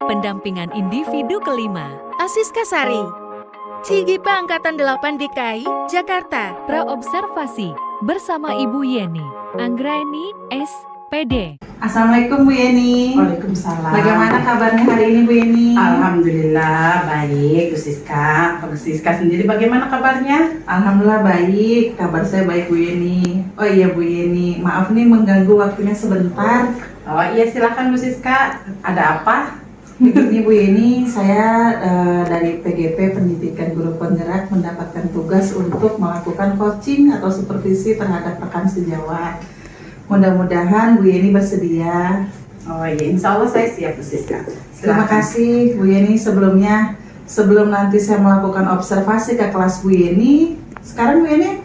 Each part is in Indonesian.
pendampingan individu kelima. Asiska Sari, Cigipa Angkatan 8 DKI, Jakarta. Praobservasi bersama Ibu Yeni Anggraini, SPD. Assalamualaikum Bu Yeni. Waalaikumsalam. Bagaimana kabarnya hari ini Bu Yeni? Alhamdulillah baik Bu Siska. Bu Siska sendiri bagaimana kabarnya? Alhamdulillah baik, kabar saya baik Bu Yeni. Oh iya Bu Yeni, maaf nih mengganggu waktunya sebentar. Oh iya silakan Bu Siska. Ada apa? Begini Bu Yeni, saya dari PGP Pendidikan Guru Penggerak mendapatkan tugas untuk melakukan coaching atau supervisi terhadap rekan sejawat. Mudah-mudahan Bu Yeni bersedia. Oh iya, insya Allah saya siap Bu Siska. Terima kasih Bu Yeni sebelumnya. Sebelum nanti saya melakukan observasi ke kelas Bu Yeni, sekarang Bu Yeni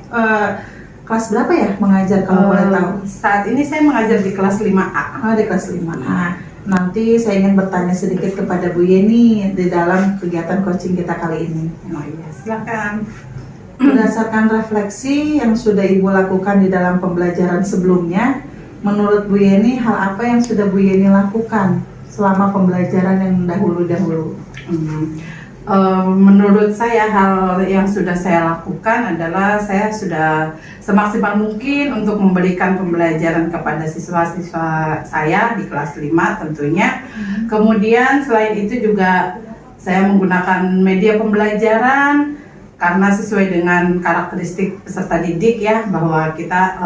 kelas berapa ya mengajar kalau boleh tahu? Saat ini saya mengajar di kelas 5A. Oh, di kelas 5A. Nanti saya ingin bertanya sedikit kepada Bu Yeni di dalam kegiatan coaching kita kali ini. Oh iya, silakan. Berdasarkan refleksi yang sudah Ibu lakukan di dalam pembelajaran sebelumnya, menurut Bu Yeni hal apa yang sudah Bu Yeni lakukan selama pembelajaran yang dahulu-dahulu? Menurut saya hal yang sudah saya lakukan adalah saya sudah semaksimal mungkin untuk memberikan pembelajaran kepada siswa-siswa saya di kelas 5 tentunya. Kemudian selain itu juga saya menggunakan media pembelajaran karena sesuai dengan karakteristik peserta didik ya, bahwa kita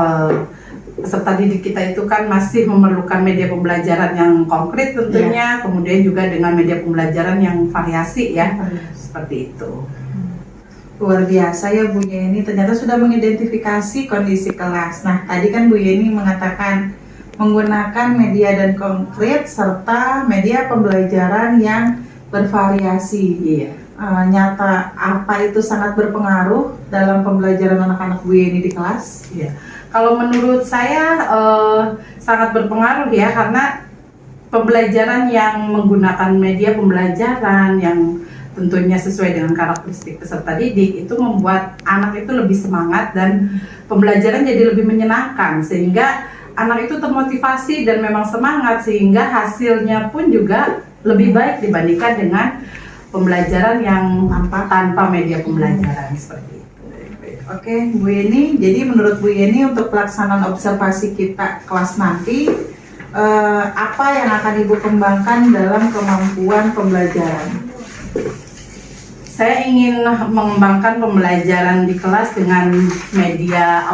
peserta didik kita itu kan masih memerlukan media pembelajaran yang konkret tentunya, kemudian juga dengan media pembelajaran yang variasi ya, seperti itu. Luar biasa ya Bu Yeni, ternyata sudah mengidentifikasi kondisi kelas. Nah tadi kan Bu Yeni mengatakan menggunakan media dan konkret serta media pembelajaran yang bervariasi. Iya. Nyata apa itu sangat berpengaruh dalam pembelajaran anak-anak Bu Yeni di kelas? Iya. Kalau menurut saya sangat berpengaruh ya, karena pembelajaran yang menggunakan media pembelajaran yang tentunya sesuai dengan karakteristik peserta didik itu membuat anak itu lebih semangat dan pembelajaran jadi lebih menyenangkan, sehingga anak itu termotivasi dan memang semangat, sehingga hasilnya pun juga lebih baik dibandingkan dengan pembelajaran yang tanpa media pembelajaran seperti itu. Oke, Bu Yeni, jadi menurut Bu Yeni untuk pelaksanaan observasi kita kelas nanti, apa yang akan Ibu kembangkan dalam kemampuan pembelajaran? Saya ingin mengembangkan pembelajaran di kelas dengan media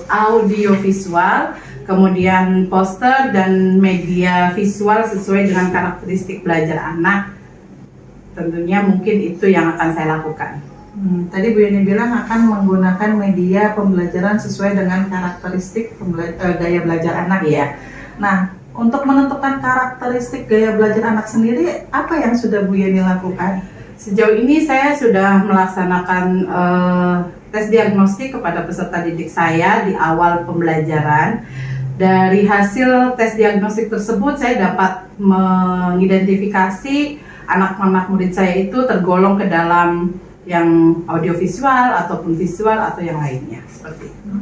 audio visual, kemudian poster dan media visual sesuai dengan karakteristik belajar anak. Tentunya mungkin itu yang akan saya lakukan. Tadi Bu Yeni bilang akan menggunakan media pembelajaran sesuai dengan karakteristik gaya belajar anak ya. Nah, untuk menentukan karakteristik gaya belajar anak sendiri, apa yang sudah Bu Yeni lakukan? Sejauh ini saya sudah melaksanakan tes diagnostik kepada peserta didik saya di awal pembelajaran. Dari hasil tes diagnostik tersebut saya dapat mengidentifikasi anak-anak murid saya itu tergolong ke dalam yang audiovisual ataupun visual atau yang lainnya seperti itu.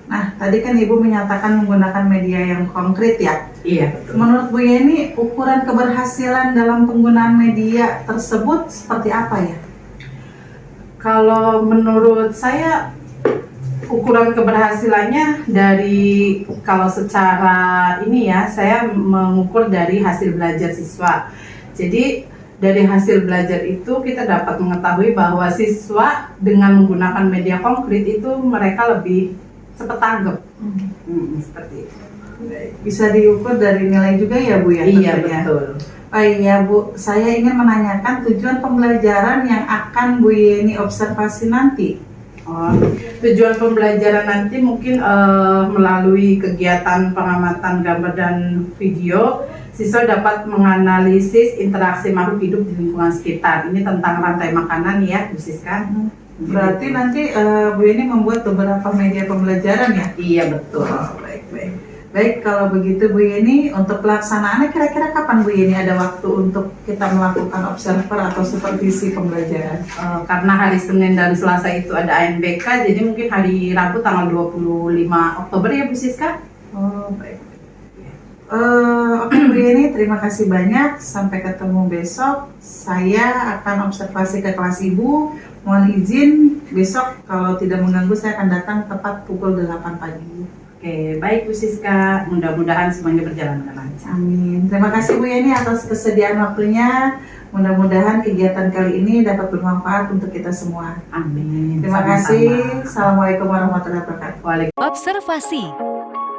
Nah, tadi kan Ibu menyatakan menggunakan media yang konkret ya? Iya, betul. Menurut Bu Yeni, ukuran keberhasilan dalam penggunaan media tersebut seperti apa ya? Kalau menurut saya ukuran keberhasilannya dari, kalau secara ini ya, saya mengukur dari hasil belajar siswa. Jadi dari hasil belajar itu kita dapat mengetahui bahwa siswa dengan menggunakan media konkret itu mereka lebih cepat tanggap. Seperti itu. Bisa diukur dari nilai juga ya Bu ya? Iya, tentunya. betul. Oh iya Bu, saya ingin menanyakan tujuan pembelajaran yang akan Bu Yeni observasi nanti. Tujuan pembelajaran nanti mungkin melalui kegiatan pengamatan gambar dan video, siswa dapat menganalisis interaksi makhluk hidup di lingkungan sekitar. Ini tentang rantai makanan ya, Bu Siska. Berarti nanti Bu Yeni membuat beberapa media pembelajaran ya? Iya, betul. Baik, kalau begitu Bu Yeni, untuk pelaksanaannya kira-kira kapan Bu Yeni ada waktu untuk kita melakukan observer atau supervisi pembelajaran? Karena hari Senin dan Selasa itu ada ANBK, jadi mungkin hari Rabu tanggal 25 Oktober ya Bu Siska? Oh, baik. Oke Bu Yeni, terima kasih banyak. Sampai ketemu besok. Saya akan observasi ke kelas Ibu. Mohon izin besok kalau tidak mengganggu saya akan datang tepat pukul 8 pagi. Oke, baik Bu Siska. Mudah-mudahan semuanya berjalan dengan lancar. Amin. Terima kasih Bu Yeni atas kesediaan waktunya. Mudah-mudahan kegiatan kali ini dapat bermanfaat untuk kita semua. Amin. Terima Sama-sama. kasih. Assalamualaikum warahmatullahi wabarakatuh. Waalaikumsalam. Observasi.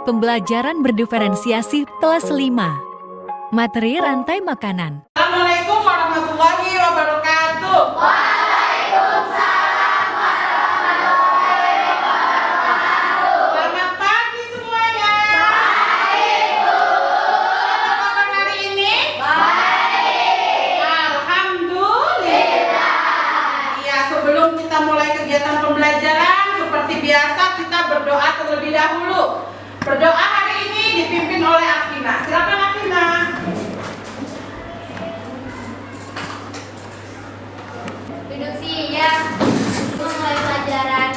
Pembelajaran berdiferensiasi kelas 5. Materi rantai makanan. Assalamualaikum warahmatullahi wabarakatuh. Selamat pagi semuanya. Apa kabar hari ini? Alhamdulillah. Iya, sebelum kita mulai kegiatan pembelajaran, seperti biasa kita berdoa terlebih dahulu. Berdoa hari ini dipimpin oleh Akina. Silakan Akina. Duduk siap untuk mulai pelajaran.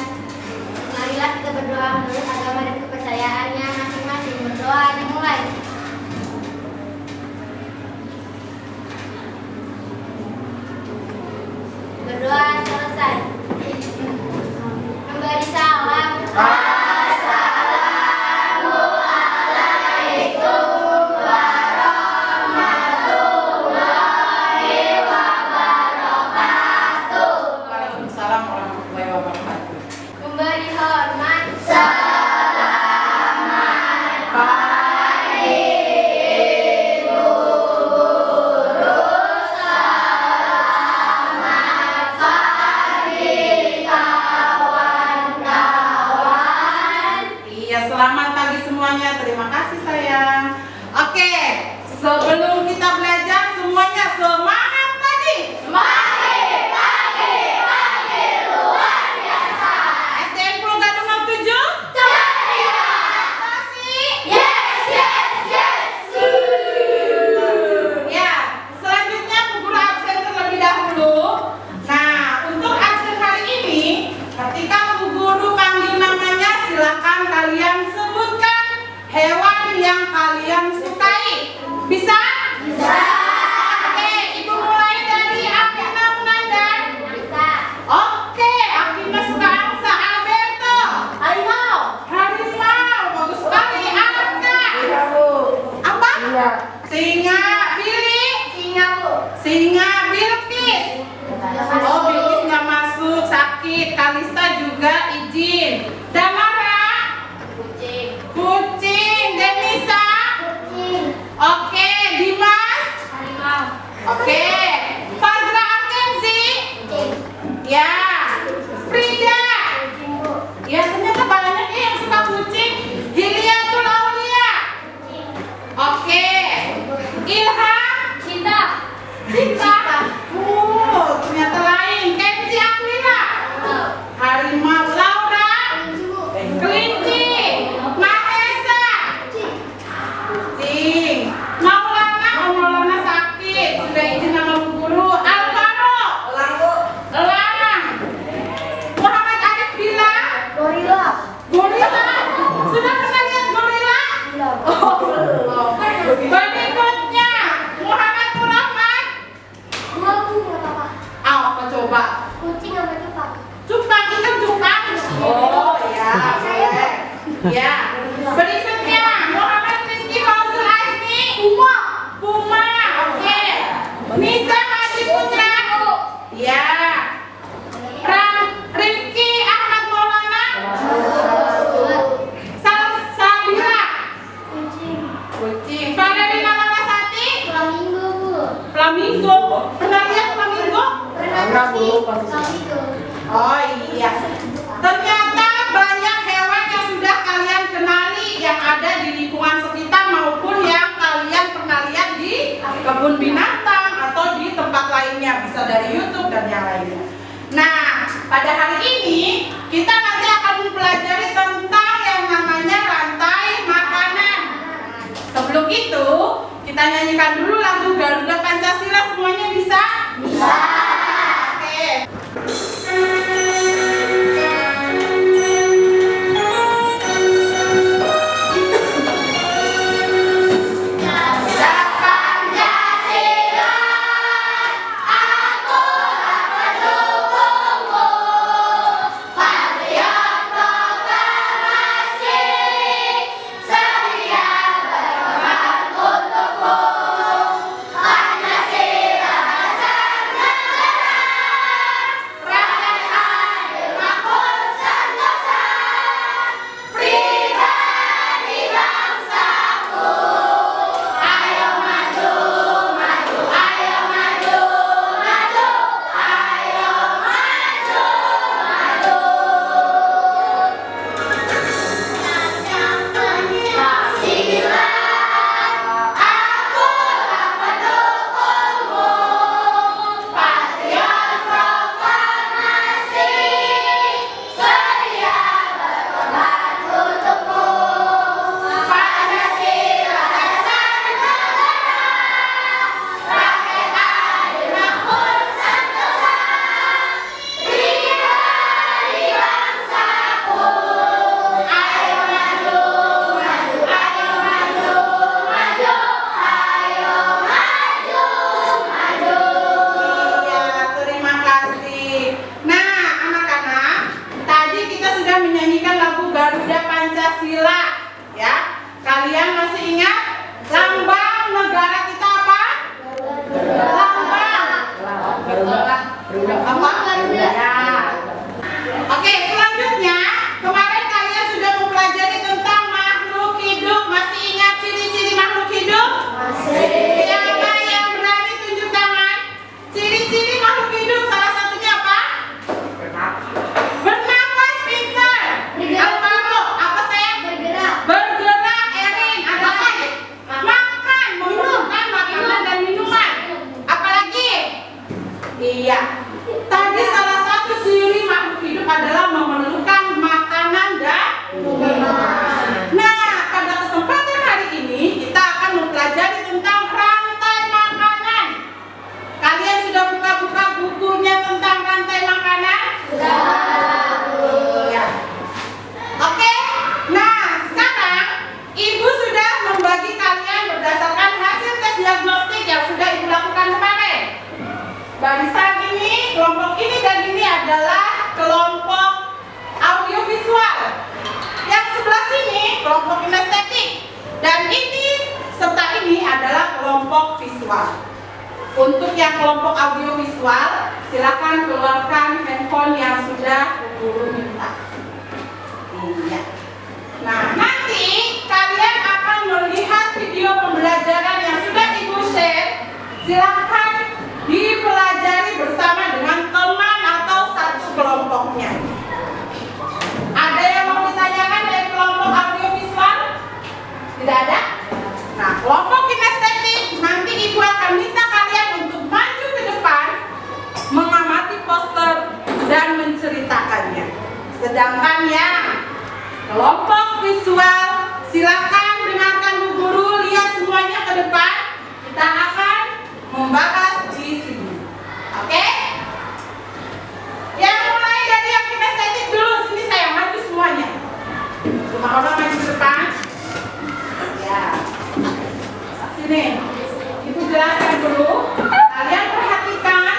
Marilah kita berdoa menurut agama dan kepercayaannya masing-masing. Berdoa dimulai. Berdoa selesai. Memberi salam. Waalaikumsalam warahmatullahi wabarakatuh. Memberi hormat. Iya, selamat pagi semuanya. Terima kasih sayang. Oke, sebelum kita belajar semuanya semangat pagi. SDN Pulau Gadung 07? Prestasi? Ya, selanjutnya Bu Guru absen terlebih dahulu. Nah, untuk absen hari ini, ketika Bu Guru panggil namanya, silakan kalian sebutkan hewan yang kalian sukai. Bisa? Oke, Ibu mulai dari Akina Munandar. Oke, Akina suka angsa. Alberto. Harimau. Bagus sekali. Arka. Apa? Singa. Billy. Singa. Bilkis. Oh, Bilkis nggak masuk, sakit. Kalista juga izin. Damara. Kucing. Denisa. Oke, Dimas. Oke. Fazra Arkenzi. Ya. Frida. Ya, ternyata banyak ya yang suka kucing. Hiliatul Aulia. Oke. Ilham. Cinta. Ternyata lain. Kenzi Aquila. Harimau. Laura. Kelinci. Mahesa. Kucing. Maulana sakit. Sudah izin sama Bu Guru. Alvaro. Elang. Muhammad Arif bilang. Gorila. Sudah pernah lihat gorila? Oh, belum. Berikutnya Muhammad Nur Rahman. Apa coba? Cupang, ikan cupang. Oh ya, boleh. Ya. Berikutnya Muhammad Rizky Fauzul Azmi. Puma. Oke. Nisa Haji Putra. Ya. Rifki Ahmad Maulana. Sabira. Kucing. Valerina Larasati. Flamingo. Pernah lihat flamingo? Oh iya. Ternyata banyak hewan yang sudah kalian kenali yang ada di lingkungan sekitar maupun yang kalian pernah lihat di kebun binatang atau di tempat lainnya, bisa dari YouTube dan yang lainnya. Nah, pada hari ini kita nanti akan mempelajari tentang yang namanya rantai makanan. Sebelum itu, kita nyanyikan dulu lagu Garuda Pancasila. Semuanya bisa? Bisa. Oke. Iya. Tadi salah satu ciri makhluk hidup adalah memerlukan makanan dan minuman. Nah, pada kesempatan hari ini kita akan mempelajari tentang rantai makanan. Kalian sudah buka-buka bukunya tentang rantai makanan? Ya. Oke. Nah, sekarang Ibu sudah membagi kalian berdasarkan hasil tes diagnostik yang sudah Ibu lakukan kemarin. Barisan ini, kelompok ini dan ini adalah kelompok audiovisual. Yang sebelah sini kelompok kinestetik dan ini serta ini adalah kelompok visual. Untuk yang kelompok audiovisual, silakan keluarkan handphone yang sudah Guru minta. Iya. Nah, nanti kalian akan melihat video pembelajaran yang sudah Ibu share. Silakan dipelajari bersama dengan teman atau satu kelompoknya. Ada yang mau ditanyakan dari kelompok audiovisual? Tidak ada? Nah, kelompok kinestetik nanti Ibu akan minta kalian untuk maju ke depan, mengamati poster dan menceritakannya. Sedangkan yang kelompok visual, silakan dengarkan Bu Guru, lihat semuanya ke depan. Kita akan membahas di sini. Oke? Yang mulai dari yang kinestetik dulu, sini saya maju semuanya. Semua orang maju ke depan. Ya. Sini. Ibu jelaskan dulu. Kalian perhatikan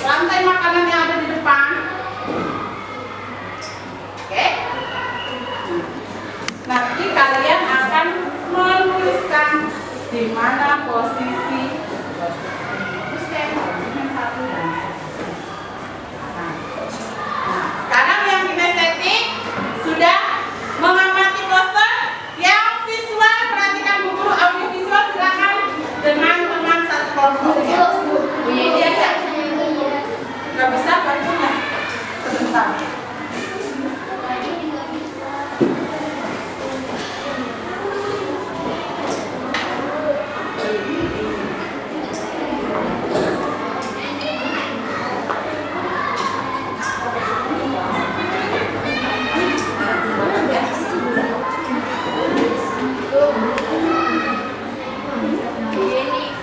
rantai makanan yang ada di depan. Oke? Nanti kalian akan menuliskan di mana posisi satu dan sekarang yang kinestetik sudah mengamati poster, yang visual perhatikan Bu Guru, audiovisual silakan dengan teman satu kelompok ya. Biasa. Nggak bisa bajunya sebentar.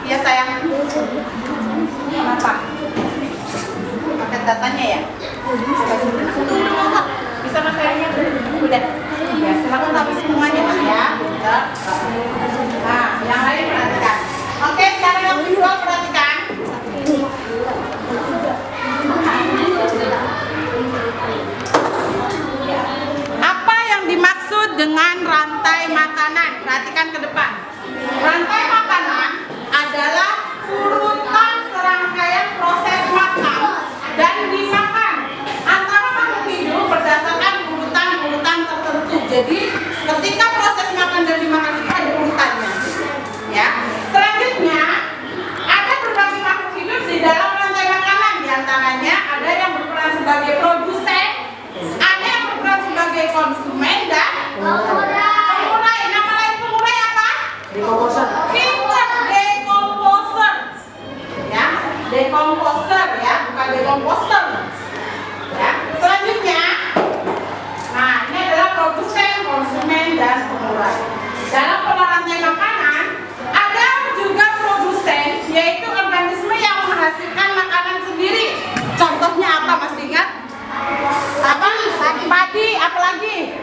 Ya sayang. Kenapa? Pakai datanya ya? Bisa mas sayangnya? Udah. Ya silakan taruh semuanya ya. Nah, yang lain perhatikan. Oke, sekarang yang visual perhatikan. Apa yang dimaksud dengan rantai makanan? Perhatikan ke depan. Rantai makanan adalah urutan serangkaian proses makan dan dimakan antara makhluk hidup berdasarkan urutan-urutan tertentu. Jadi ketika proses makan dan dimakan itu ada urutannya. Ya. Selanjutnya ada berbagai makhluk hidup di dalam rantai makanan. Di antaranya ada yang berperan sebagai produsen, ada yang berperan sebagai konsumen dan pengurai. Nama lain pengurai apa? Pinter, decomposer. Ya, decomposer ya, bukan decomposer. Ya, selanjutnya, nah ini adalah produsen, konsumen dan pengurai. Dalam pola rantai makanan ada juga produsen, yaitu organisme yang menghasilkan makanan sendiri. Contohnya apa, masih ingat? Apa? Padi, apalagi?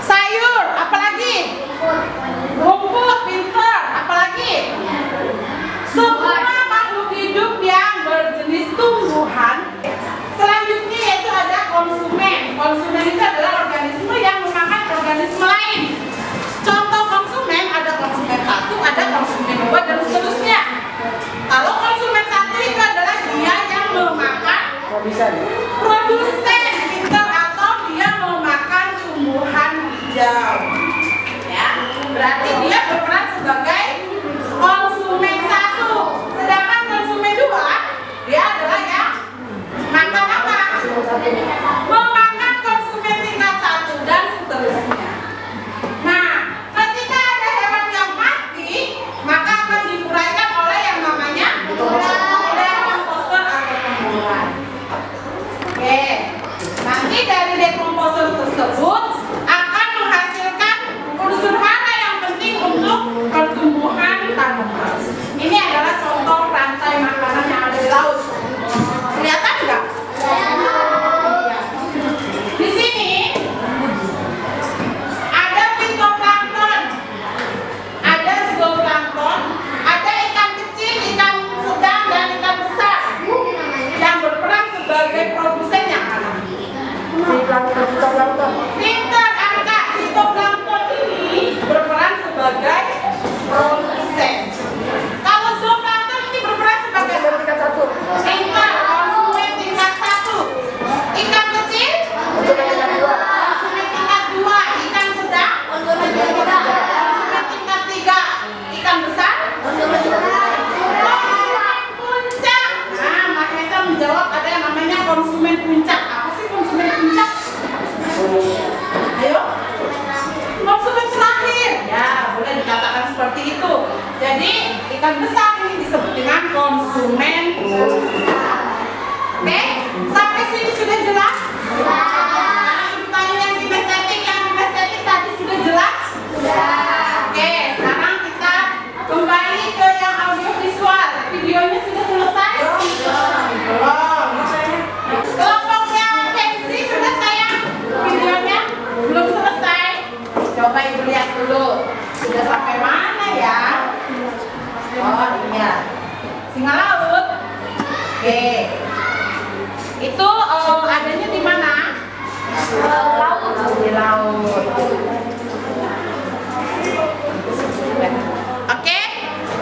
Sayur, apalagi? Rumput, pinter, apalagi? Semua makhluk hidup yang berjenis tumbuhan. Selanjutnya yaitu ada konsumen. Konsumen itu adalah organisme yang memakan organisme lain. Contoh konsumen, ada konsumen 1, ada konsumen 2 dan seterusnya. Kalau konsumen 1 itu adalah dia yang memakan produsen pinter atau dia memakan tumbuhan hijau. Ya, berarti dia berperan sebagai konsumen 1. Sedangkan konsumen 2 dia adalah yang makan apa? Memakan konsumen tingkat 1 dan seterusnya. Nah, ketika ada hewan yang mati, maka akan diuraikan oleh yang namanya decomposer atau puncak. Apa sih konsumen puncak? Ayo. Konsumen terakhir. Ya, boleh dikatakan seperti itu. Jadi, ikan besar ini disebut dengan konsumen puncak. Oke, sampai sini sudah jelas? Tanya yang kinestetik tadi sudah jelas? Oke, sekarang kita kembali ke yang audiovisual. Videonya sudah selesai? Belum. Kelompoknya Kenzi sudah sayang? Videonya belum selesai? Coba ibu lihat dulu. Sudah sampai mana ya? Oh iya, singa laut. Oke. Itu adanya di mana? Di laut. Oke,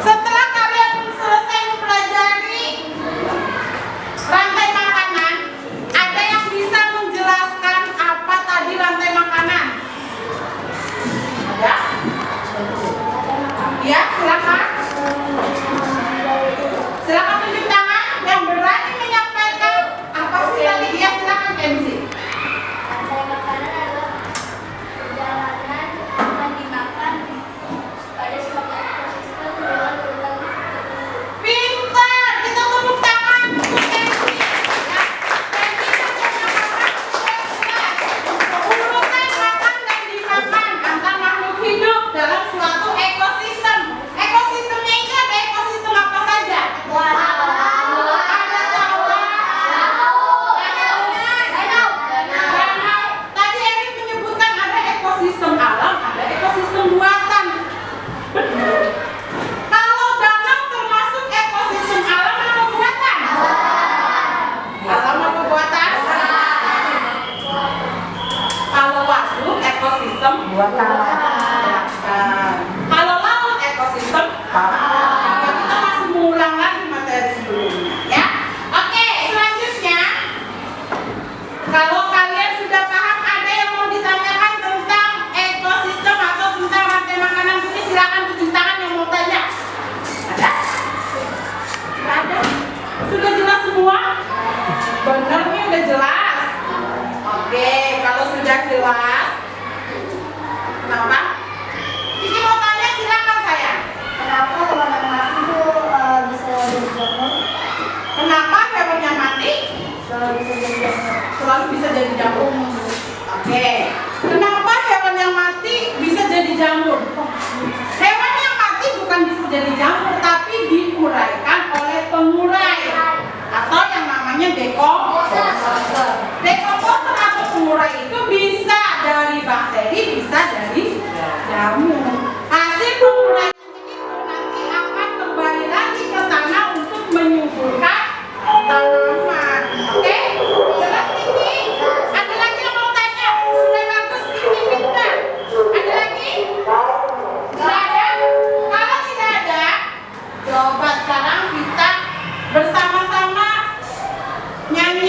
setelah kalian selesai mempelajari rantai makanan, ada yang bisa menjelaskan apa tadi rantai makanan? Ada? Ya, silakan. Silakan tunjuk tangan yang berani menyampaikan apa sih tadi. Ya, silakan Kenzi. Rantai makanan adalah perjalanan akan dimakan pada suatu ekosistem dengan urutan. Pintar, kita tepuk tangan untuk Kenzi. Ya, Kenzi urutan makan dan dimakan antar makhluk hidup dalam suatu ekosistem. Ekosistemnya itu ada ekosistem apa saja? Ada sawah, danau. Tadi Erin menyebutkan ada ekosistem alam, ada ekosistem buatan. Benar. Kalau danau termasuk ekosistem alam atau buatan? Alam atau buatan? Kalau waduk ekosistem buatan. Kalau laut ekosistem apa? Kita masih mengulang lagi materi sebelumnya, ya. Oke, selanjutnya kalau kalian sudah paham, ada yang mau ditanyakan tentang ekosistem atau tentang rantai makanan ini, silakan tunjuk tangan yang mau tanya. Ada? Nggak ada? Sudah jelas semua? Benar nih, udah jelas. Oke, kalau sudah jelas, kenapa? Cici mau tanya, silakan sayang. Kenapa hewan yang mati itu bisa jadi jamur? Kenapa hewan yang mati Selalu bisa jadi jamur. selalu bisa jadi jamur? Oke. Kenapa hewan yang mati bisa jadi jamur? Hewan yang mati bukan bisa jadi jamur, tapi diuraikan oleh pengurai atau yang namanya dekomposer. Dekomposer atau pengurai itu bisa dari bakteri, bisa dari jamur. Hasil penguraian itu nanti akan kembali lagi ke tanah untuk menyuburkan tanaman. Oke? Jelas Titi? Ada lagi yang mau tanya? Sudah bagus Titi, pintar. Ada lagi? Tidak ada? Kalau tidak ada, coba sekarang kita bersama-sama nyanyi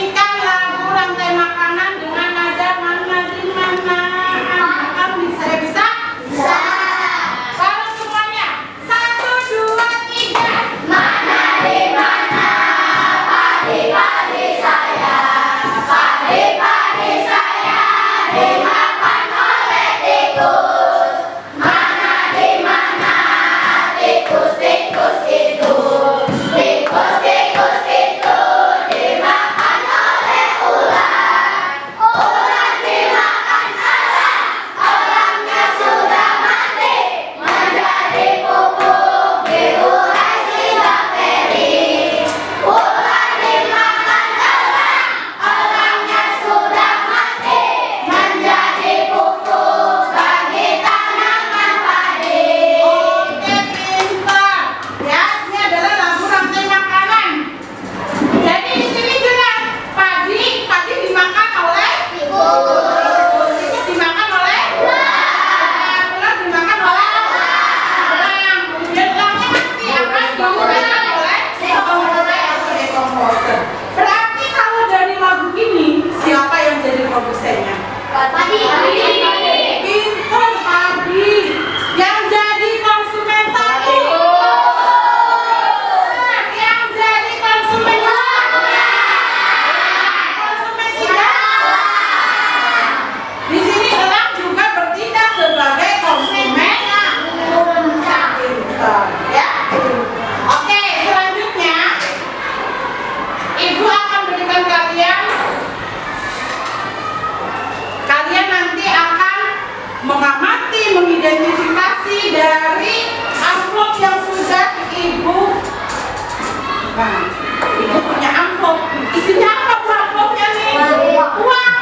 Ibu punya amplop. Isinya apa Bu amplopnya nih? Uang.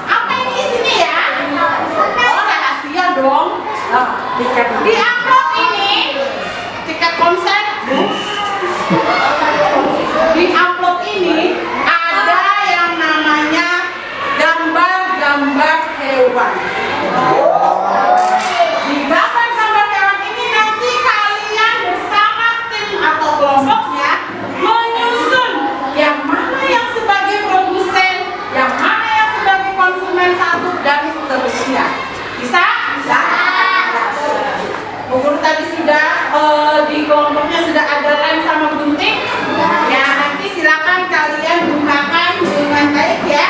Apa ini isinya ya? Oh, rahasia dong. Di amplop ini tiket konser. Di amplop ini ada yang namanya gambar-gambar hewan. Di gambar-gambar hewan ini nanti kalian bersama tim atau kelompoknya menyusun yang mana yang sebagai produsen, yang mana yang sebagai konsumen satu, dan seterusnya. Bisa? Bisa. Bu Guru tadi sudah di kelompoknya sudah ada lem sama gunting. Ya, nanti silakan kalian gunakan dengan baik ya.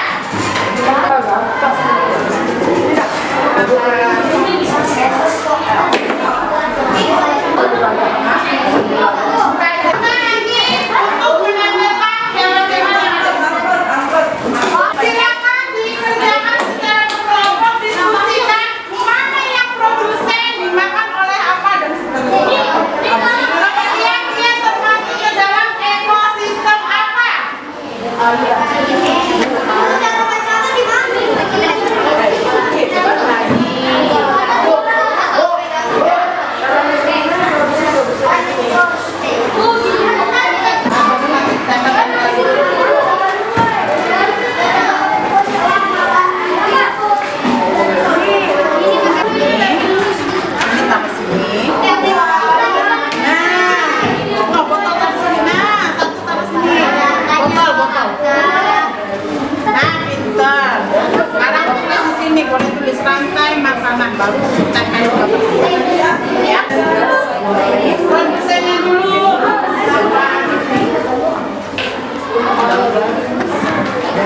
Silakan dikerjakan secara berkelompok, diskusikan mana yang produsen, dimakan oleh apa dan seterusnya. Kemudian dia termasuk ke dalam ekosistem apa? Sekarang tulis di sini, boleh tulis rantai makanan baru tempel ya. Produsennya dulu.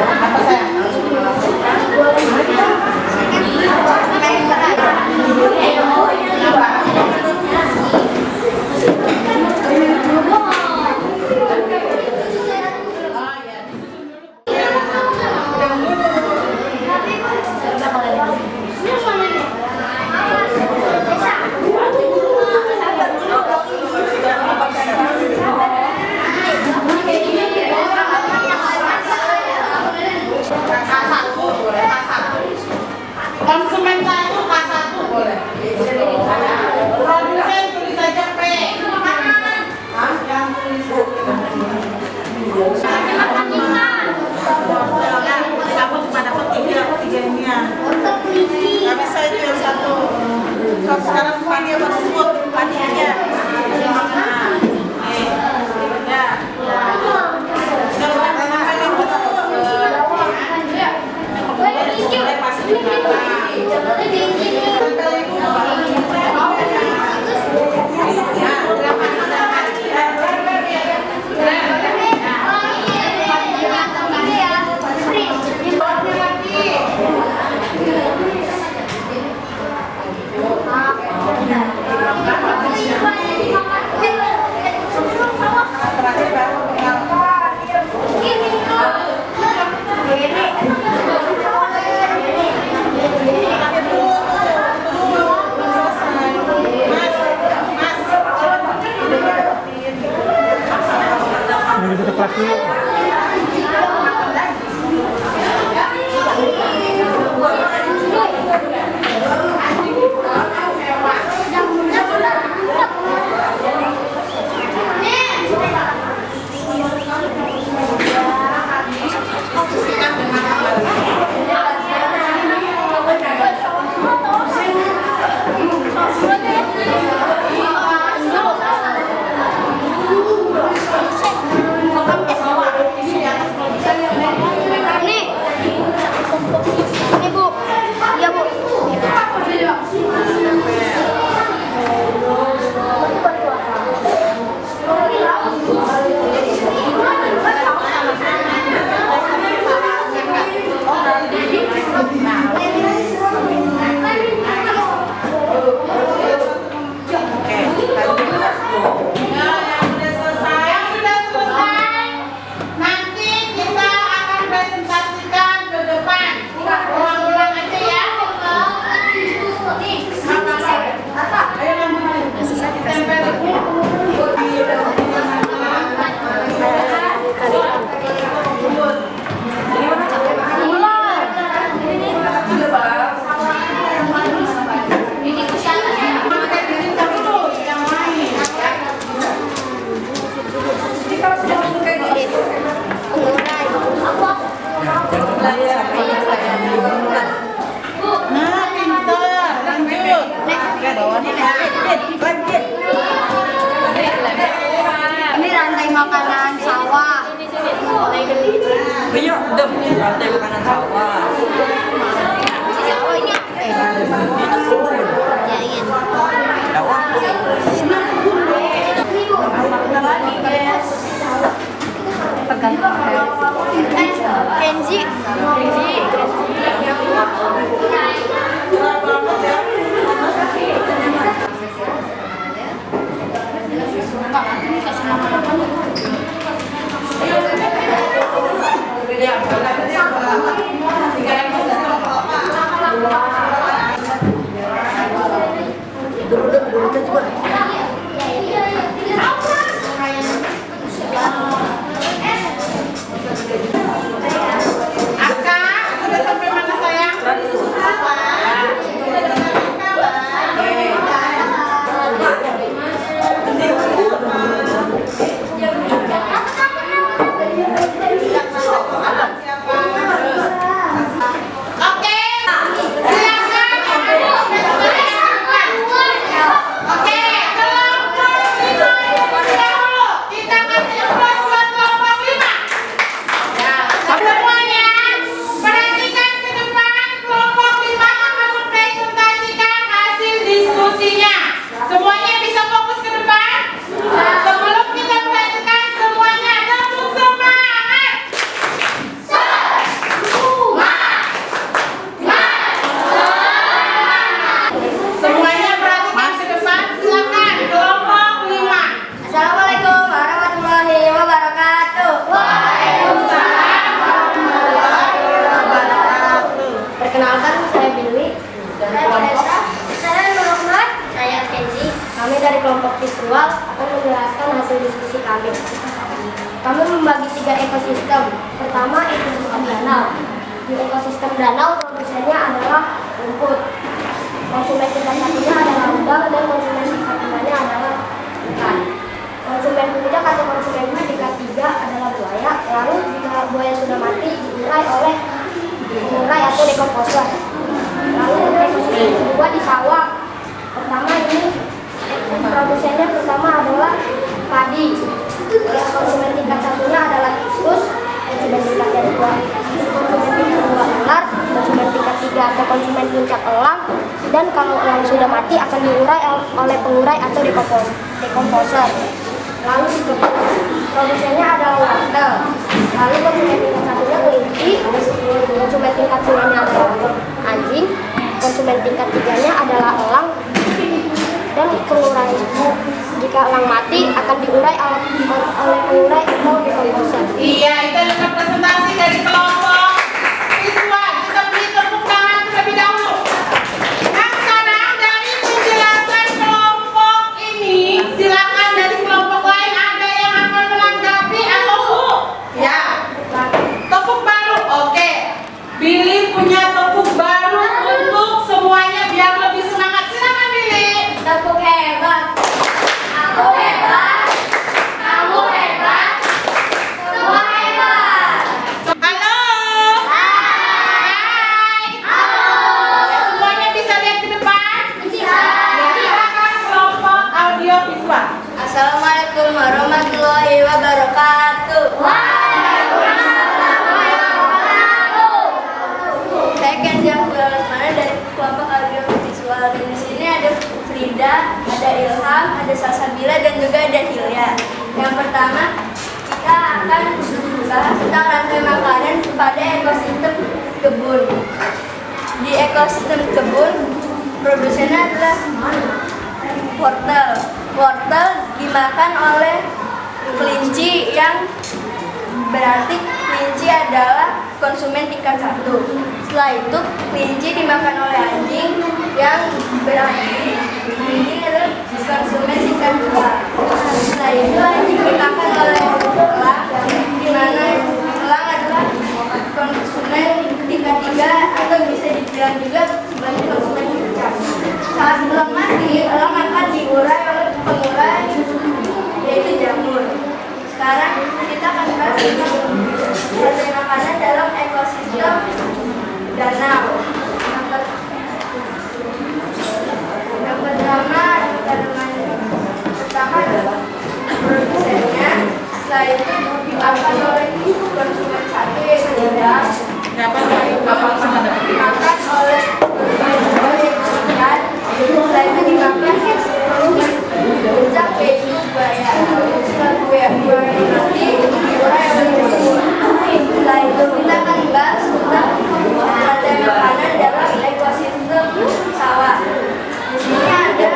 Apa saya? Konsumen satu K1 boleh. Produsen tulis saja P. Yang tulis kamu cuma dapat tiga ini ya. Nggak bisa itu yang satu. Kalau sekarang panitia baru buat panitianya. makanan sawah. Iya, rantai makanan sawah. Sawah ini Itu kebun. Sawah. Kenji. Sudah sampai mana sayang? Semuanya bisa fokus ke depan. Sebelum kita melanjutkan, semuanya tepuk semangat. Semuanya perhatikan ke depan. Silakan kelompok 5. Assalamualaikum warahmatullahi wabarakatuh. Waalaikumsalam warahmatullahi wabarakatuh. Perkenalkan, saya Billy dari kelompok. Saya Muhammad. Saya Kenji. Kami dari kelompok visual akan menjelaskan hasil diskusi kami. Kami membagi 3 ekosistem. Pertama, ekosistem danau. Di ekosistem danau, produsennya adalah rumput. Konsumen tingkat satunya adalah udang dan konsumen tingkat 2-nya adalah ikan. Konsumen puncak atau konsumen tingkat 3 adalah buaya. Lalu jika buaya sudah mati, diurai atau dekomposer. Lalu untuk ekosistem kedua di sawah. Pertama ini produsennya pertama adalah padi. Konsumen tingkat satunya adalah tikus. Konsumen tingkat yang kedua ular. Konsumen tingkat 3 atau konsumen puncak elang. Dan kalau elang sudah mati akan diurai oleh pengurai atau dekomposer. Lalu produsennya adalah wortel. Lalu konsumen tingkat satunya kelinci. Konsumen tingkat 2-nya adalah anjing. Konsumen tingkat 3-nya adalah elang. Dan pengurai jika elang mati akan diurai oleh pengurai atau dekomposer. Iya, itu adalah presentasi dari kelompok siswa. Kita beri tepuk tangan terlebih dahulu. Nah, sekarang dari penjelasan kelompok ini, silakan dari kelompok lain ada yang akan menanggapi atau ya, tepuk baru. Oke, Billy punya tepuk baru untuk semuanya biar lebih semangat. Silakan Billy. Tepuk hebat. Aku hebat. Kamu hebat. Semua hebat. Halo. Hai. Ya, semuanya bisa lihat ke depan? Bisa. Ya, silakan kelompok audio visual. Assalamualaikum warahmatullahi wabarakatuh. Saya Kenji Abdul Lesmana dari kelompok audio visual. Di sini ada Frida, ada Ilham, ada Salsabila, dan juga ada Hilya. Yang pertama, kita akan bahas tentang rantai makanan pada ekosistem kebun. Di ekosistem kebun, produsennya adalah wortel. Wortel dimakan oleh kelinci, yang berarti kelinci adalah konsumen tingkat 1. Setelah itu kelinci dimakan oleh anjing, yang berarti anjing adalah konsumen tingkat 2. Setelah itu anjing dimakan oleh elang, di mana elang adalah konsumen tingkat 3 atau bisa dibilang juga sebagai konsumen puncak. Saat elang mati, elang akan diurai oleh pengurai, yaitu jamur. Sekarang kita akan bahas tentang rantai makanan dalam ekosistem danau. Yang pertama adalah produsen. dimakan oleh konsumen satu yaitu udang. Dimakan oleh ikan. Setelah itu dimakan konsumen puncak yaitu buaya. Setelah buaya nanti diurai oleh nyamuk. Setelah itu kita akan bahas tentang rantai makanan dalam ekosistem sawah. Di sini ada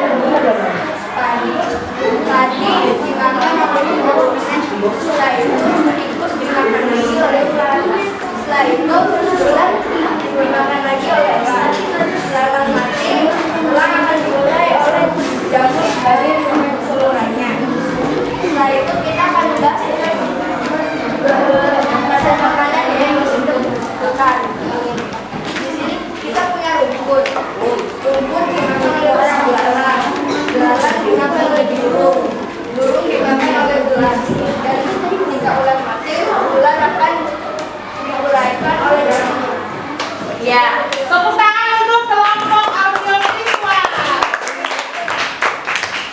padi dimakan oleh nyamuk. Setelah itu tikus dimakan lagi oleh ulat. Setelah itu ulat dimakan lagi oleh elang. Setelah mati, elang akan diurai oleh jamur dari keseluruhannya. Setelah itu kita akan bahas rantai makanan yang disebutkan. Di sini kita punya rumput. Rumput dimakan oleh belalang. Belalang dimakan oleh burung. Burung dimakan oleh ulat. Dan jika ulat mati, ulat akan diuraikan oleh jamur. Ya, tepuk tangan untuk kelompok audiovisual.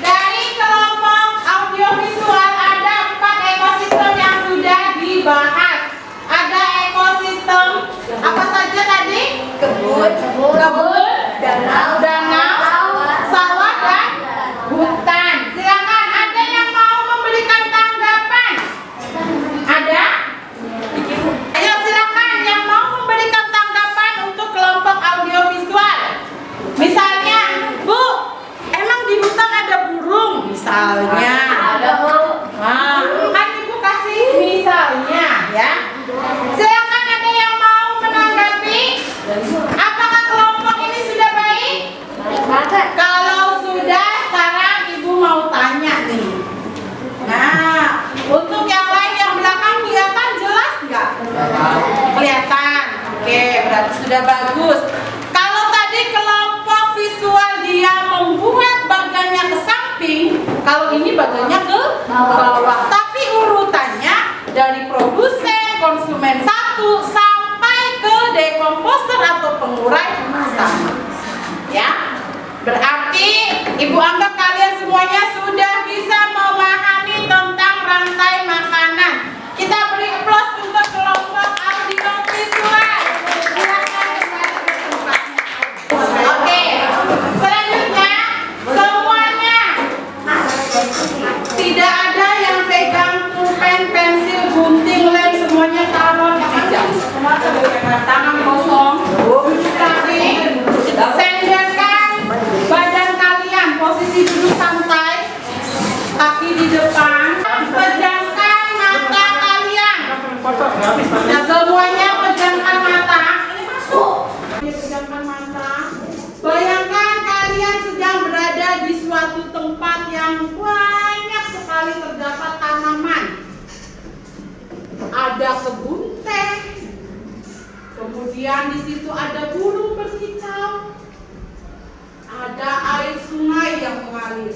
Dari kelompok audiovisual ada 4 ekosistem yang sudah dibahas. Ada ekosistem apa saja tadi? Kebun, danau, sawah dan hutan. Silakan, ada yang mau memberikan tanggapan? Ada? Ayo silakan yang mau memberikan tanggapan untuk kelompok audiovisual. Misalnya, Bu, emang di hutan ada burung? Misalnya. ada Nah, kan Ibu kasih misalnya ya. Silakan, ada yang mau menanggapi? Apakah kelompok ini sudah baik? Kalau sudah, sekarang Ibu mau tanya nih. Nah, untuk yang lain yang belakang kelihatan jelas nggak? Kelihatan. Oke, berarti sudah bagus. Kalau tadi kelompok visual dia membuat bagannya ke samping, kalau ini bagannya ke bawah. Tapi urutannya dari produsen, konsumen 1 sampai ke dekomposer atau pengurai sama. Ya. Berarti Ibu anggap kalian semuanya sudah bisa memahami tentang rantai makanan. Kita beri aplaus untuk kelompok audiovisual. Silakan kembali ke tempatnya. Oke, selanjutnya semuanya tidak ada yang pegang pulpen, pensil, gunting, lem, semuanya taruh di meja. Tangan kosong. Tapi senderkan badan kalian, posisi duduk santai, kaki di depan, pejamkan mata kalian. Nah, semuanya pejamkan mata. Pejamkan mata. Bayangkan kalian sedang berada di suatu tempat yang banyak sekali terdapat tanaman. Ada kebun teh. Kemudian di situ ada burung berkicau. Ada air sungai yang mengalir.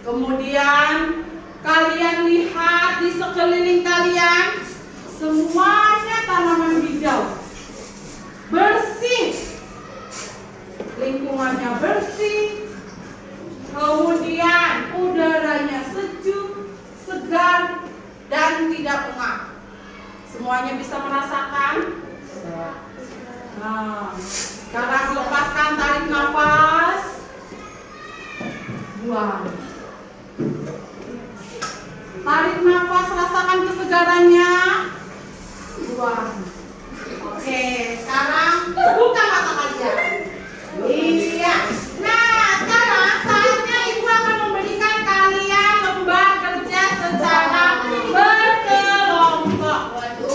Kemudian kalian lihat di sekeliling kalian, semuanya tanaman hijau. Bersih. Lingkungannya bersih. Kemudian udaranya sejuk, segar, dan tidak pengap. Semuanya bisa merasakan? Nah, sekarang lepaskan, tarik nafas. Buang. Tarik nafas, rasakan kesegarannya. Buang. Oke, sekarang buka mata kalian. Iya. Nah, sekarang saatnya Ibu akan memberikan kalian lembar kerja secara berkelompok.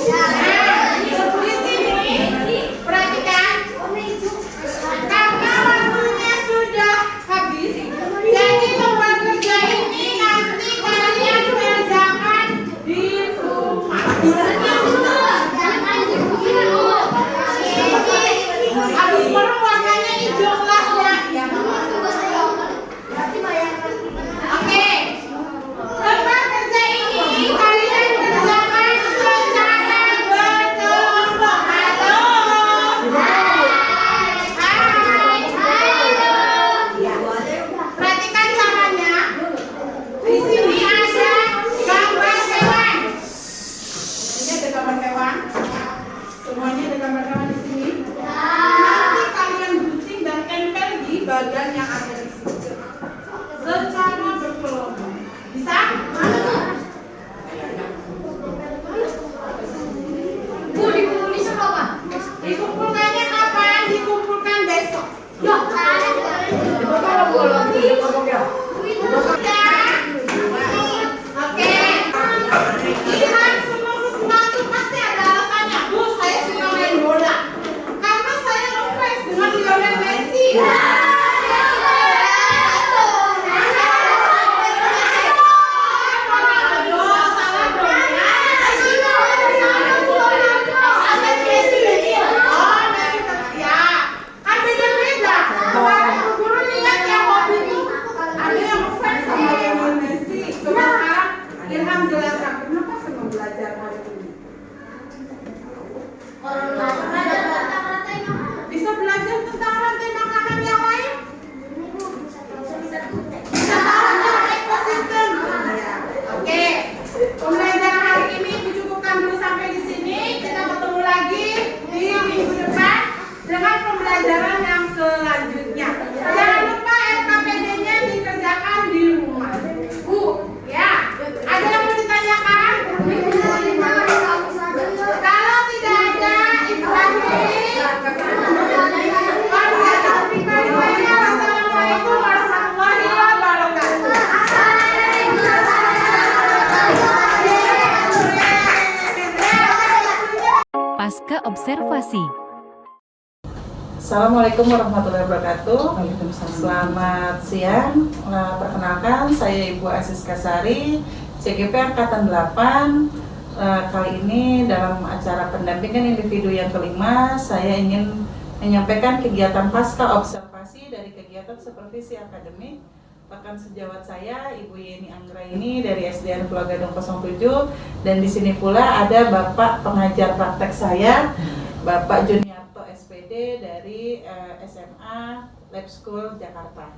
Nah, di sini perhatikan. Karena waktunya sudah habis, jadi lembar kerja ini nanti kalian kerjakan di rumah. pasca observasi. Assalamualaikum warahmatullahi wabarakatuh. Waalaikumsalam. Selamat siang. Perkenalkan, saya Ibu Asiska Sari, CGP Angkatan 8. Kali ini dalam acara pendampingan individu yang kelima, saya ingin menyampaikan kegiatan pasca observasi dari kegiatan supervisi akademik rekan sejawat saya, Ibu Yeni Anggraini dari SDN Pulau Gadung 07, dan di sini pula ada Bapak pengajar praktek saya, Bapak Juniarto SPD dari SMA Lab School Jakarta.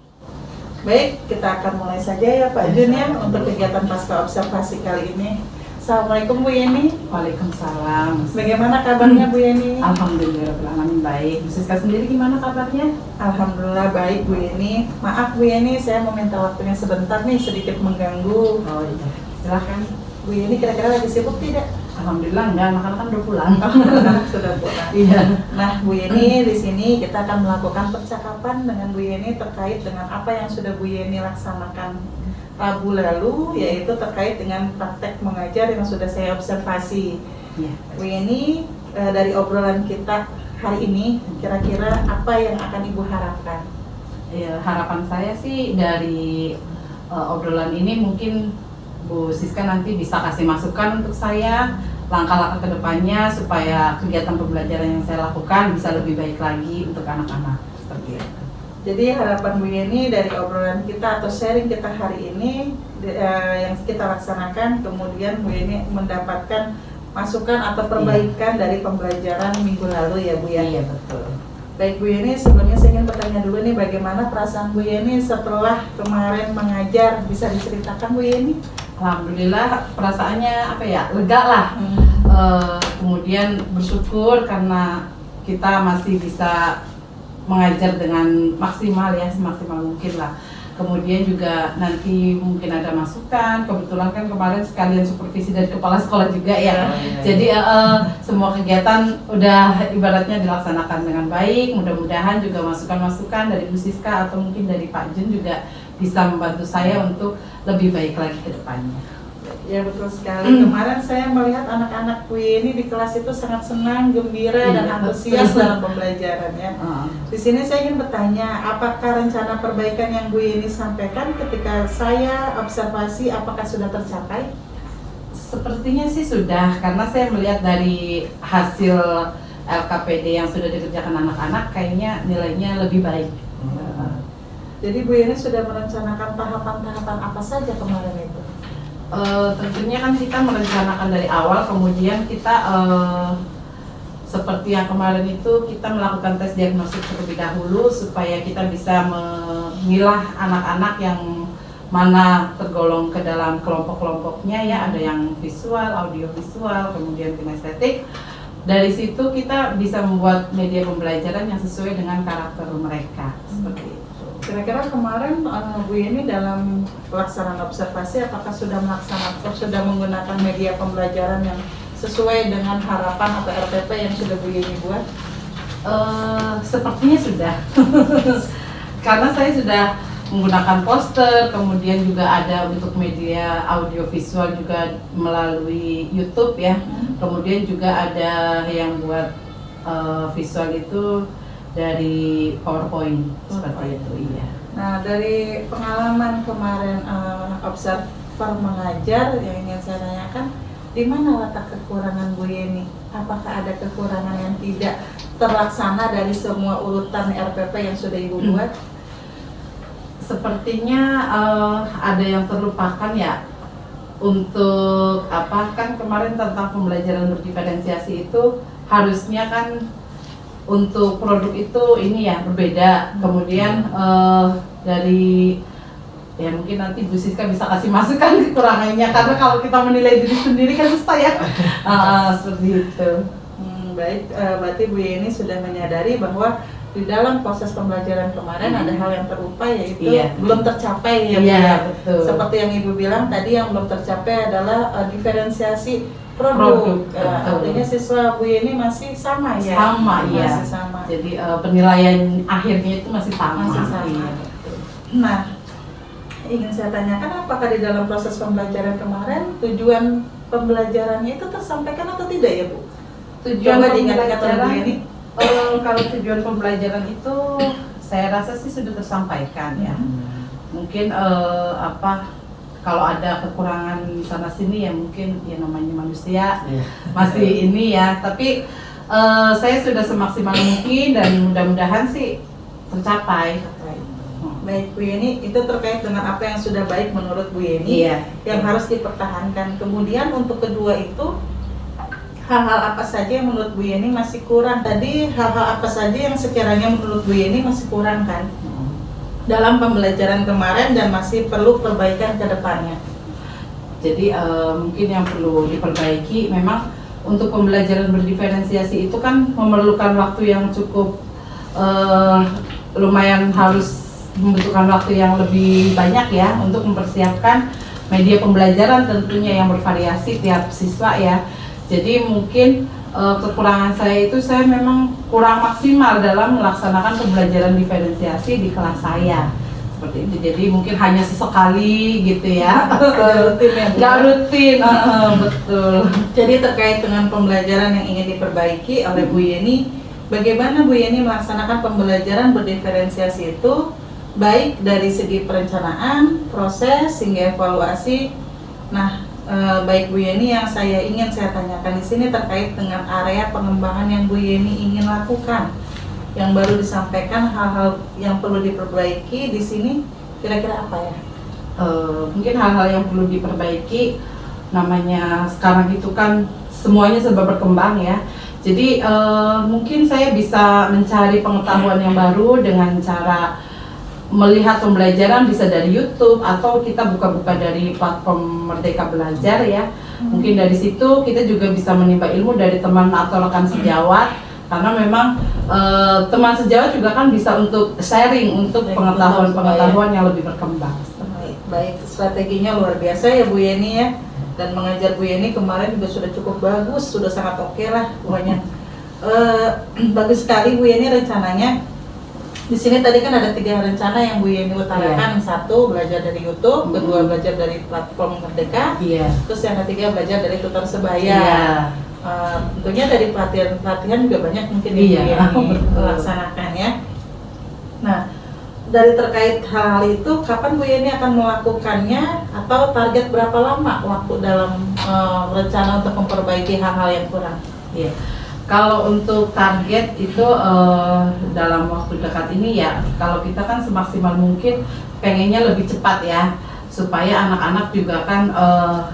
Baik, kita akan mulai saja ya Pak Jun ya untuk kegiatan pasca observasi kali ini. Assalamualaikum Bu Yeni. Waalaikumsalam. Bagaimana kabarnya Bu Yeni? Alhamdulillahirrahmanirrahim baik. Bu Siska sendiri gimana kabarnya? Alhamdulillah baik Bu Yeni. Maaf Bu Yeni, saya mau minta waktunya sebentar nih, sedikit mengganggu. Oh iya, silahkan. Bu Yeni kira-kira lagi sibuk tidak? Alhamdulillah enggak, anak-anak kan udah pulang. Sudah pulang. Iya. Nah Bu Yeni, di sini kita akan melakukan percakapan dengan Bu Yeni terkait dengan apa yang sudah Bu Yeni laksanakan Rabu lalu, yaitu terkait dengan praktek mengajar yang sudah saya observasi. Iya. Bu Yeni, dari obrolan kita hari ini, kira-kira apa yang akan Ibu harapkan? Ya, harapan saya sih dari obrolan ini mungkin Bu Siska nanti bisa kasih masukan untuk saya langkah-langkah kedepannya supaya kegiatan pembelajaran yang saya lakukan bisa lebih baik lagi untuk anak-anak seperti itu. Jadi harapan Bu Yeni dari obrolan kita atau sharing kita hari ini yang kita laksanakan, kemudian Bu Yeni mendapatkan masukan atau perbaikan dari pembelajaran minggu lalu ya Bu ya? Iya betul. Baik Bu Yeni, sebelumnya saya ingin bertanya dulu nih, bagaimana perasaan Bu Yeni setelah kemarin mengajar? Bisa diceritakan Bu Yeni? Alhamdulillah perasaannya apa ya, lega lah. Kemudian bersyukur karena kita masih bisa mengajar dengan maksimal ya, semaksimal mungkin lah. Kemudian juga nanti mungkin ada masukan, kebetulan kan kemarin sekalian supervisi dari kepala sekolah juga ya. Jadi semua kegiatan udah ibaratnya dilaksanakan dengan baik. Mudah-mudahan juga masukan-masukan dari Bu Siska atau mungkin dari Pak Jun juga bisa membantu saya untuk lebih baik lagi ke depannya. Ya betul sekali. Kemarin saya melihat anak-anak Bu Yeni di kelas itu sangat senang, gembira, dan antusias dalam pembelajarannya. Di sini saya ingin bertanya, apakah rencana perbaikan yang Bu Yeni sampaikan ketika saya observasi, apakah sudah tercapai? Sepertinya sih sudah, karena saya melihat dari hasil LKPD yang sudah dikerjakan anak-anak, kayaknya nilainya lebih baik. Jadi Bu Yeni sudah merencanakan tahapan-tahapan apa saja kemarin itu? Tentunya kan kita merencanakan dari awal, kemudian kita seperti yang kemarin itu kita melakukan tes diagnostik terlebih dahulu supaya kita bisa memilah anak-anak yang mana tergolong ke dalam kelompok-kelompoknya ya, ada yang visual, audiovisual, kemudian kinestetik. Dari situ kita bisa membuat media pembelajaran yang sesuai dengan karakter mereka seperti itu. Kira-kira kemarin Bu Yeni dalam pelaksanaan observasi apakah sudah menggunakan media pembelajaran yang sesuai dengan harapan atau RPP yang sudah Bu Yeni buat? Sepertinya sudah. Karena saya sudah menggunakan poster, kemudian juga ada untuk media audiovisual juga melalui YouTube ya. Kemudian juga ada yang buat visual itu dari PowerPoint seperti itu, iya. Nah, dari pengalaman kemarin observer mengajar yang ingin saya tanyakan, di mana letak kekurangan Bu Yeni? Apakah ada kekurangan yang tidak terlaksana dari semua urutan RPP yang sudah Ibu buat? Sepertinya ada yang terlupakan ya. Untuk apa, kan kemarin tentang pembelajaran berdiferensiasi itu harusnya kan untuk produk itu ini ya berbeda. Kemudian dari ya mungkin nanti Bu Siska bisa kasih masukan kekurangannya, karena kalau kita menilai diri sendiri kan susah ya. Seperti itu. Baik, berarti Bu Yeni sudah menyadari bahwa di dalam proses pembelajaran kemarin ada hal yang terlupa, yaitu belum tercapai ya Bu ya. Betul. Seperti yang Ibu bilang tadi, yang belum tercapai adalah diferensiasi produk. Artinya siswa Bu Yeni masih sama ya? Sama, iya. Masih sama. Jadi penilaian akhirnya itu masih sama. Masih sama. Iya. Nah, ingin saya tanyakan, apakah di dalam proses pembelajaran kemarin tujuan pembelajarannya itu tersampaikan atau tidak ya Bu? Tujuan Coba diingat-ingat oleh Bu pembelajaran, Yeni. kalau tujuan pembelajaran itu saya rasa sih sudah tersampaikan ya. Mungkin kalau ada kekurangan sana sini ya mungkin ya namanya manusia masih ini ya. Tapi saya sudah semaksimal mungkin dan mudah-mudahan sih tercapai. Baik Bu Yeni, itu terkait dengan apa yang sudah baik menurut Bu Yeni Iya. yang harus dipertahankan. Kemudian untuk kedua itu hal-hal apa saja yang menurut Bu Yeni masih kurang? Tadi hal-hal apa saja yang sekiranya menurut Bu Yeni masih kurang kan dalam pembelajaran kemarin dan masih perlu perbaikan ke depannya? Jadi mungkin yang perlu diperbaiki memang untuk pembelajaran berdiferensiasi itu kan memerlukan waktu yang cukup lumayan harus membutuhkan waktu yang lebih banyak ya untuk mempersiapkan media pembelajaran tentunya yang bervariasi tiap siswa ya. Jadi mungkin kekurangan saya itu saya memang kurang maksimal dalam melaksanakan pembelajaran diferensiasi di kelas saya seperti itu. Jadi mungkin hanya sesekali gitu ya. Nggak rutin, betul. Jadi terkait dengan pembelajaran yang ingin diperbaiki oleh Bu Yeni, bagaimana Bu Yeni melaksanakan pembelajaran berdiferensiasi itu baik dari segi perencanaan, proses hingga evaluasi. Nah, baik Bu Yeni, yang saya ingin saya tanyakan di sini terkait dengan area pengembangan yang Bu Yeni ingin lakukan. Yang baru disampaikan hal-hal yang perlu diperbaiki di sini kira-kira apa ya? Mungkin hal-hal yang perlu diperbaiki, namanya sekarang itu kan semuanya serba berkembang ya. Jadi mungkin saya bisa mencari pengetahuan yang baru dengan cara melihat pembelajaran bisa dari YouTube atau kita buka-buka dari platform Merdeka Belajar ya. Mungkin dari situ kita juga bisa menimba ilmu dari teman atau rekan sejawat, karena memang teman sejawat juga kan bisa untuk sharing untuk pengetahuan-pengetahuan yang lebih berkembang. Baik, strateginya luar biasa ya Bu Yeni ya. Dan mengajar Bu Yeni kemarin juga sudah cukup bagus, sudah sangat oke lah pokoknya. Bagus sekali Bu Yeni rencananya. Di sini tadi kan ada 3 rencana yang Bu Yeni utarakan. Satu, belajar dari YouTube, kedua belajar dari platform Merdeka, terus yang ketiga belajar dari tutor sebaya. Tentunya dari pelatihan juga banyak mungkin yang Bu Yeni melaksanakan ya. Nah, dari terkait hal-hal itu, kapan Bu Yeni akan melakukannya atau target berapa lama waktu dalam rencana untuk memperbaiki hal-hal yang kurang? Iya. Kalau untuk target itu dalam waktu dekat ini ya, kalau kita kan semaksimal mungkin pengennya lebih cepat ya, supaya anak-anak juga kan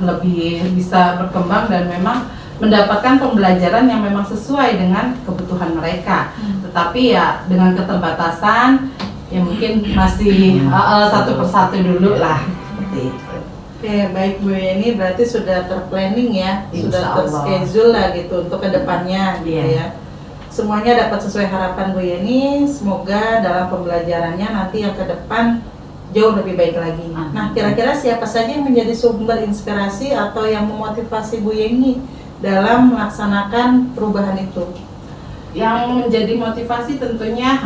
lebih bisa berkembang dan memang mendapatkan pembelajaran yang memang sesuai dengan kebutuhan mereka. Tetapi ya dengan keterbatasan ya mungkin masih satu persatu dulu lah seperti itu. Oke, baik Bu Yeni, berarti sudah terplanning ya, sudah terschedule lah gitu untuk kedepannya gitu ya. Semuanya dapat sesuai harapan Bu Yeni, semoga dalam pembelajarannya nanti yang ke depan jauh lebih baik lagi. Nah, kira-kira siapa saja yang menjadi sumber inspirasi atau yang memotivasi Bu Yeni dalam melaksanakan perubahan itu? Yang menjadi motivasi tentunya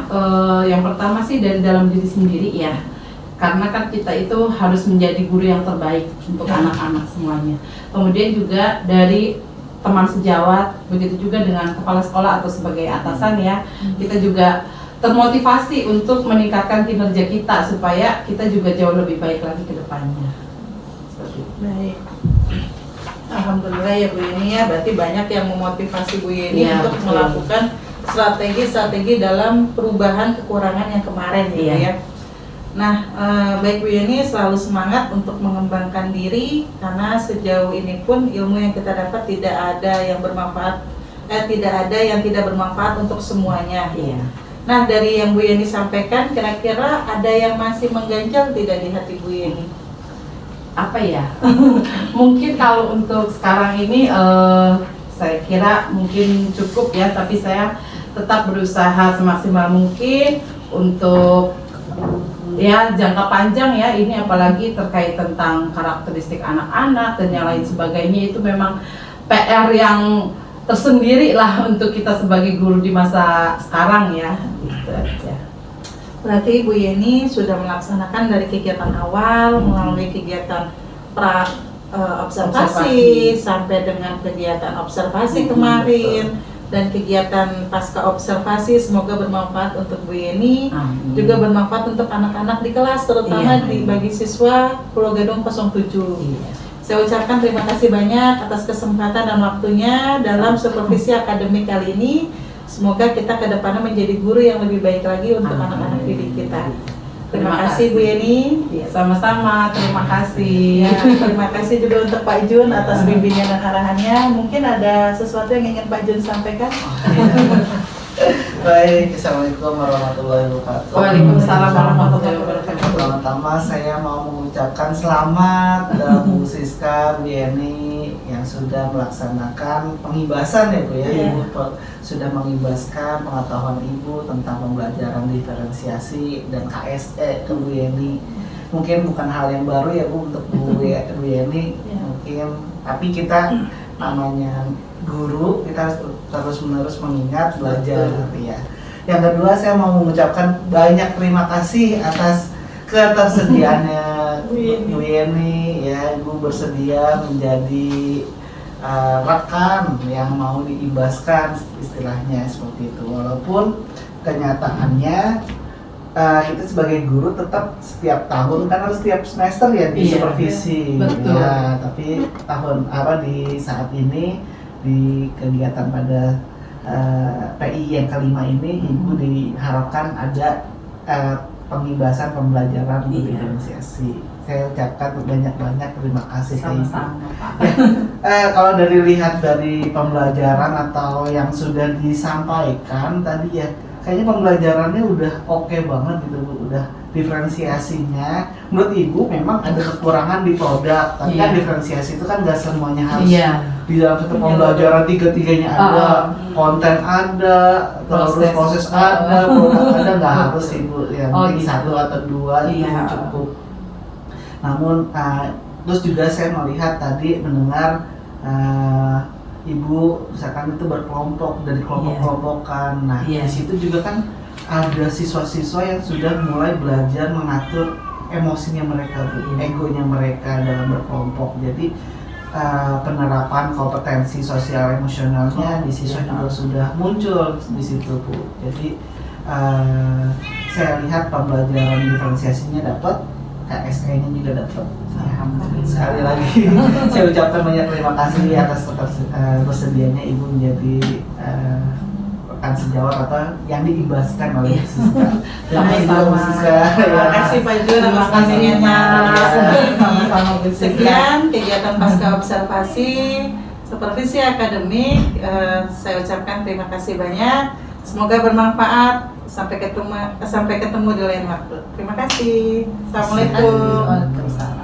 yang pertama sih dari dalam diri sendiri ya. Karena kan kita itu harus menjadi guru yang terbaik untuk anak-anak semuanya. Kemudian juga dari teman sejawat, begitu juga dengan kepala sekolah atau sebagai atasan ya. Kita juga termotivasi untuk meningkatkan kinerja kita supaya kita juga jauh lebih baik lagi ke depannya. Baik. Alhamdulillah ya Bu Yeni ya, berarti banyak yang memotivasi Bu Yeni untuk melakukan strategi-strategi dalam perubahan kekurangan yang kemarin gitu ya. Nah, baik Bu Yeni, selalu semangat untuk mengembangkan diri karena sejauh ini pun ilmu yang kita dapat tidak ada yang bermanfaat, tidak ada yang tidak bermanfaat untuk semuanya. Nah, dari yang Bu Yeni sampaikan, kira-kira ada yang masih mengganjal tidak di hati Bu Yeni? Apa ya? Mungkin kalau untuk sekarang ini saya kira mungkin cukup ya, tapi saya tetap berusaha semaksimal mungkin untuk ya jangka panjang ya, ini apalagi terkait tentang karakteristik anak-anak dan yang lain sebagainya, itu memang PR yang tersendiri lah untuk kita sebagai guru di masa sekarang ya, gitu aja. Berarti Bu Yeni sudah melaksanakan dari kegiatan awal melalui kegiatan observasi sampai dengan kegiatan observasi kemarin, dan kegiatan pasca observasi semoga bermanfaat untuk Bu Yeni, juga bermanfaat untuk anak-anak di kelas, terutama bagi siswa Pulau Gadung 07. Saya ucapkan terima kasih banyak atas kesempatan dan waktunya dalam supervisi akademik kali ini. Semoga kita ke depannya menjadi guru yang lebih baik lagi untuk anak-anak didik kita. Terima kasih Bu Yeni. Sama-sama, terima kasih. Ya, terima kasih juga untuk Pak Jun atas bimbingan dan arahannya. Mungkin ada sesuatu yang ingin Pak Jun sampaikan? Baik, Assalamualaikum warahmatullahi wabarakatuh. Waalaikumsalam warahmatullahi wabarakatuh. Pertama saya mau mengucapkan selamat Bu Siska, Bu Yeni yang sudah melaksanakan penghibasan ya Bu ya. Ibu sudah menghibaskan pengetahuan Ibu tentang pembelajaran diferensiasi dan KSE ke Bu Yeni. Mungkin bukan hal yang baru ya Bu untuk Bu Yeni, mungkin, tapi kita namanya guru, kita terus-menerus mengingat, belajar ya. Yang kedua, saya mau mengucapkan banyak terima kasih atas ketersediaannya Bu Yeni ya. Ibu bersedia menjadi rekan yang mau diibaskan, istilahnya seperti itu. Walaupun kenyataannya kita sebagai guru tetap setiap tahun kan harus setiap semester ya di supervisi. Betul. Ya, tapi di saat ini di kegiatan pada PI yang kelima ini, Ibu diharapkan ada penghibasan pembelajaran diferensiasi. Saya ucapkan banyak-banyak terima kasih ke Ibu. Kalau lihat dari pembelajaran atau yang sudah disampaikan tadi ya, kayaknya pembelajarannya udah oke banget gitu Bu, udah diferensiasinya. Menurut Ibu memang ada kekurangan di produk, tapi kan diferensiasi itu kan nggak semuanya harus di dalam satu pembelajaran tiga-tiganya ada, konten ada, terus proses ada, produk ada, nggak harus Ibu yang penting satu atau dua itu cukup. Namun terus juga saya melihat tadi mendengar Ibu misalkan itu berkelompok dari kelompok-kelompokan. Nah, di situ juga kan ada siswa-siswa yang sudah mulai belajar mengatur emosinya mereka, egonya mereka dalam berkelompok. Jadi penerapan kompetensi sosial emosionalnya di siswa juga sudah muncul di situ Bu. Jadi saya lihat pembelajaran diferensiasinya dapat, KSE-nya juga dapat. Alhamdulillah. Sekali lagi saya ucapkan banyak terima kasih atas bersedianya Ibu menjadi rekan sejawat atau yang diibaskan oleh Siska. Sama-sama. Terima kasih Pak Jun atas bimbingannya. Sama-sama Bu Siska. Sekian kegiatan pasca observasi supervisi akademik. Saya ucapkan terima kasih banyak. Semoga bermanfaat. Sampai ketemu di lain waktu. Terima kasih. Assalamualaikum. Waalaikumsalam.